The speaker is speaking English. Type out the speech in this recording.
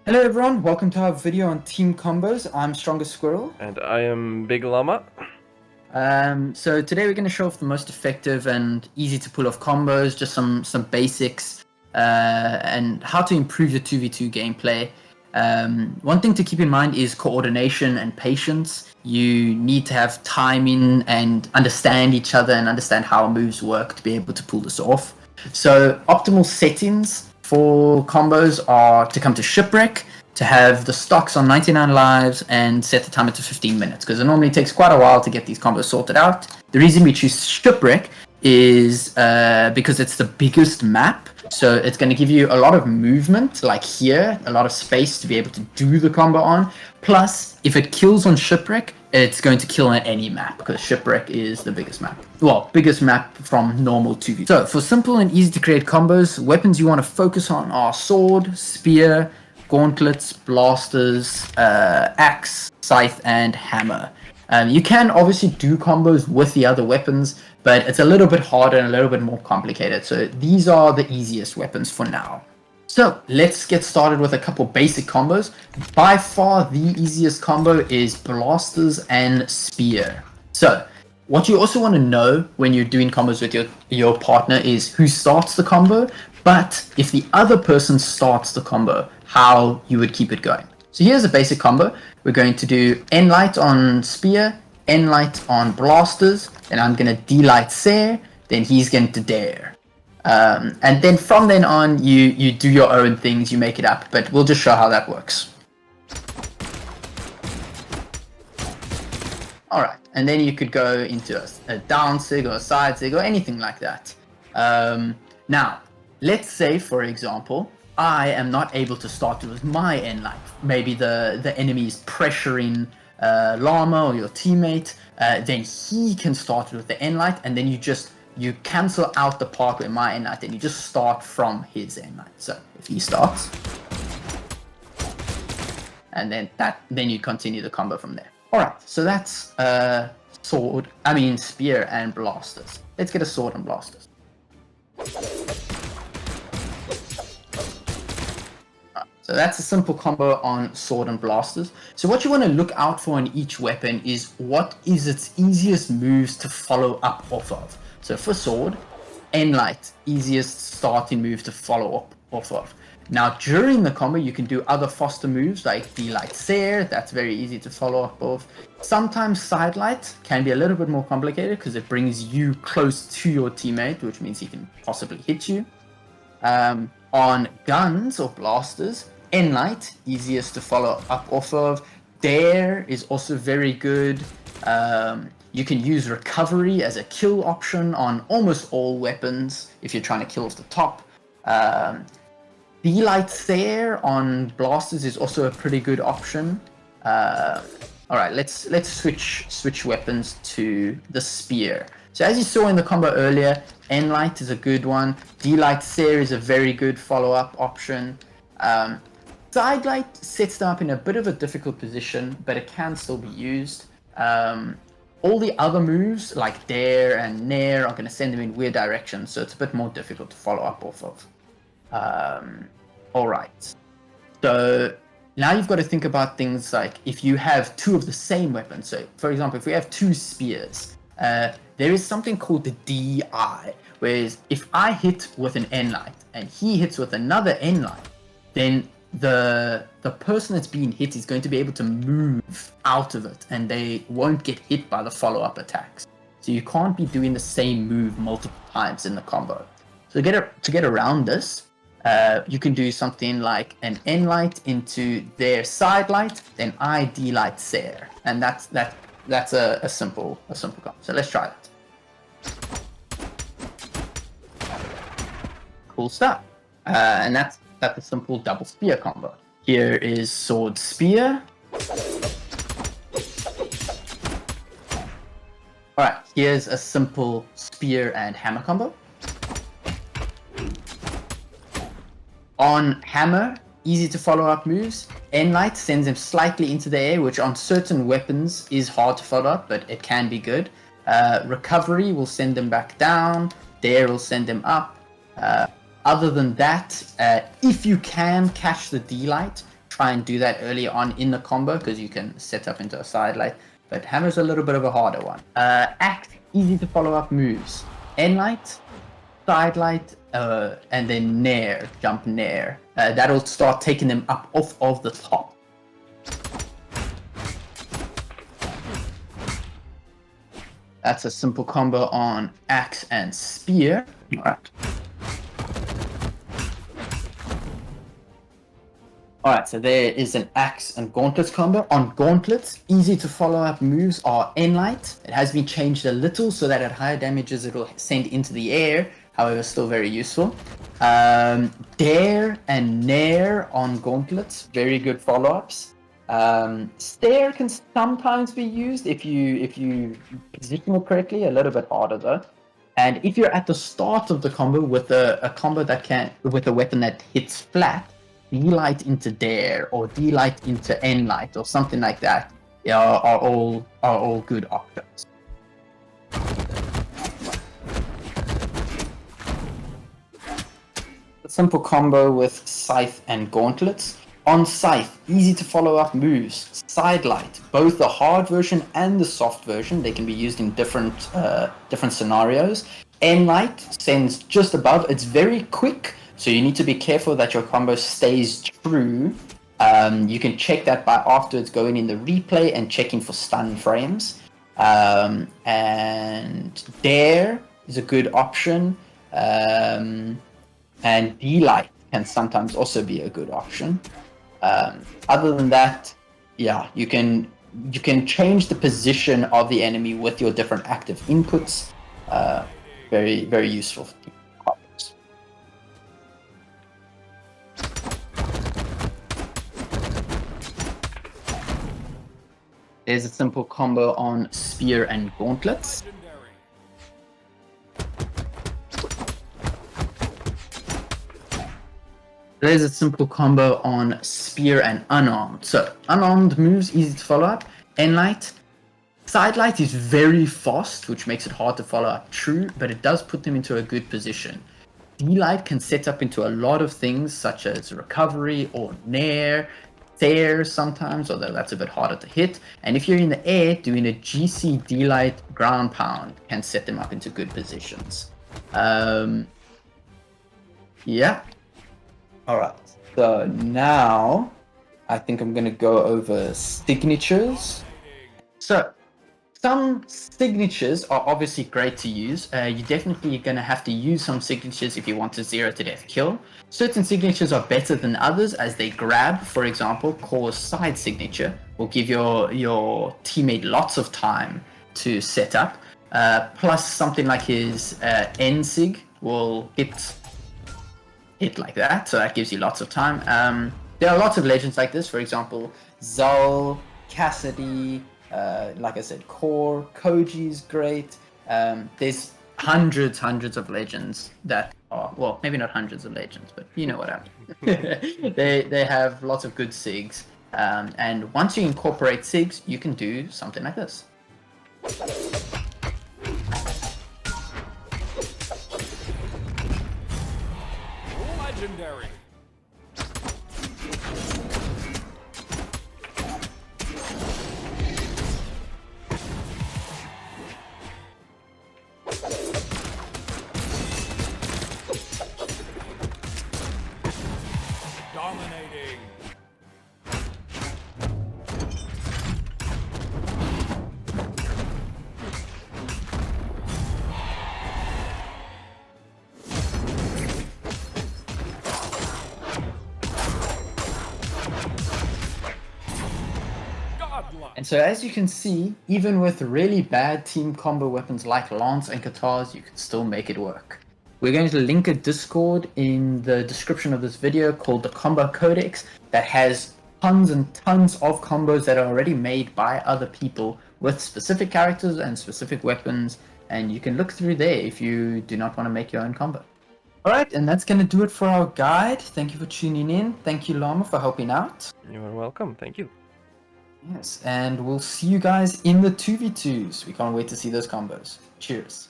Hello everyone, welcome to our video on team combos. I'm StrongestSquirrel. And I am BigLlama. So today we're going to show off the most effective and easy to pull off combos, just some basics, and how to improve your 2v2 gameplay. One thing to keep in mind is coordination and patience. You need to have timing and understand each other and understand how moves work to be able to pull this off. So optimal settings for combos are to come to Shipwreck, to have the stocks on 99 lives and set the timer to 15 minutes, because it normally takes quite a while to get these combos sorted out. The reason we choose Shipwreck is because it's the biggest map, so it's going to give you a lot of movement, like here, a lot of space to be able to do the combo on. Plus, if it kills on Shipwreck, it's going to kill on any map, because Shipwreck is the biggest map. Well, biggest map from normal 2v. So, for simple and easy to create combos, weapons you want to focus on are sword, spear, gauntlets, blasters, axe, scythe, and hammer. You can obviously do combos with the other weapons, but it's a little bit harder and a little bit more complicated. So these are the easiest weapons for now. So let's get started with a couple basic combos. By far the easiest combo is blasters and spear. So what you also want to know when you're doing combos with your partner is who starts the combo, but if the other person starts the combo, how you would keep it going. So here's a basic combo. We're going to do N-Light on spear, N-Light on blasters, and I'm going to D-Light Sare, then he's going to dare. And then from then on, you do your own things, you make it up, but we'll just show how that works. Alright, and then you could go into a down sig or a side sig or anything like that. Now, let's say, for example, I am not able to start with my N-Light. Maybe the enemy is pressuring Llama or your teammate, then he can start with the N-Light, and then you cancel out the part with my N-Light, and you just start from his N-Light. So if he starts, and then you continue the combo from there. Alright, so that's spear and blasters. Let's get a sword and blasters. So that's a simple combo on sword and blasters. So what you want to look out for in each weapon is what is its easiest moves to follow up off of. So for sword, N-Light, easiest starting move to follow up off of. Now during the combo you can do other faster moves like D-Light Sare, that's very easy to follow up of. Sometimes Side Light can be a little bit more complicated because it brings you close to your teammate, which means he can possibly hit you. On guns or blasters, N-Light, easiest to follow up off of. Dare is also very good. You can use recovery as a kill option on almost all weapons if you're trying to kill off the top. D-Light Sare on blasters is also a pretty good option. Alright, let's switch weapons to the spear. So as you saw in the combo earlier, N-Light is a good one. D-Light Sare is a very good follow-up option. Side Light sets them up in a bit of a difficult position, but it can still be used. All the other moves, like Dare and Nair, are going to send them in weird directions, so it's a bit more difficult to follow up off of. Alright. So now you've got to think about things like if you have two of the same weapon. So, for example, if we have two spears, there is something called the DI, whereas if I hit with an N-Light and he hits with another N-Light, then the person that's being hit is going to be able to move out of it, and they won't get hit by the follow-up attacks. So you can't be doing the same move multiple times in the combo. So to get around this, you can do something like an N-Light into their side light, then I D-Light Sare, and that's a simple combo. So let's try that. Cool stuff. And that's a simple double spear combo. Here is sword spear. Alright, here's a simple spear and hammer combo. On hammer, easy to follow up moves. N-Light sends him slightly into the air, which on certain weapons is hard to follow up, but it can be good. Recovery will send him back down. Dare will send him up. Other than that, if you can catch the D-Light, try and do that early on in the combo because you can set up into a side light. But hammer's a little bit of a harder one. Axe, easy to follow up moves. End light, side light, and then nair, jump nair. That'll start taking them up off of the top. That's a simple combo on axe and spear. All right. Alright, so there is an axe and gauntlets combo. On gauntlets, easy to follow up moves are Enlight. It has been changed a little so that at higher damages it will send into the air, however still very useful. Dare and Nair on gauntlets, very good follow-ups. Stare can sometimes be used if you position it correctly, a little bit harder though. And if you're at the start of the combo with a combo that with a weapon that hits flat, D-light into dare or D-light into N-light or something like that are all good options. A simple combo with Scythe and Gauntlets. On Scythe, easy to follow up moves. Sidelight, both the hard version and the soft version. They can be used in different scenarios. N-light sends just above. It's very quick. So you need to be careful that your combo stays true. You can check that by afterwards going in the replay and checking for stun frames. And Dare is a good option. And D-Light can sometimes also be a good option. Other than that, yeah, you can change the position of the enemy with your different active inputs. Very, very useful. There's a simple combo on Spear and Gauntlets. There's a simple combo on Spear and Unarmed. So, Unarmed moves, easy to follow up. Enlight. Sidelight is very fast, which makes it hard to follow up true, but it does put them into a good position. D-Light can set up into a lot of things, such as recovery or nair. There sometimes, although that's a bit harder to hit. And if you're in the air, doing a GC D-Light ground pound can set them up into good positions. Yeah. Alright, so now I think I'm going to go over signatures. So, some signatures are obviously great to use. You're definitely going to have to use some signatures if you want to 0 to death kill. Certain signatures are better than others as they grab, for example, Core's side signature will give your teammate lots of time to set up. Plus something like his N-sig will hit like that, so that gives you lots of time. There are lots of legends like this, for example, Zul, Cassidy, like I said, Core, Koji's great. There's hundreds of legends that are, well, maybe not hundreds of legends, but you know what I mean. they have lots of good SIGs, and once you incorporate SIGs, you can do something like this. Legendary. Dominating. And so as you can see, even with really bad team combo weapons like Lance and Katars, you can still make it work. We're going to link a Discord in the description of this video called the Combo Codex that has tons and tons of combos that are already made by other people with specific characters and specific weapons, and you can look through there if you do not want to make your own combo. Alright, and that's going to do it for our guide. Thank you for tuning in. Thank you, Llama, for helping out. You're welcome. Thank you. Yes, and we'll see you guys in the 2v2s. We can't wait to see those combos. Cheers.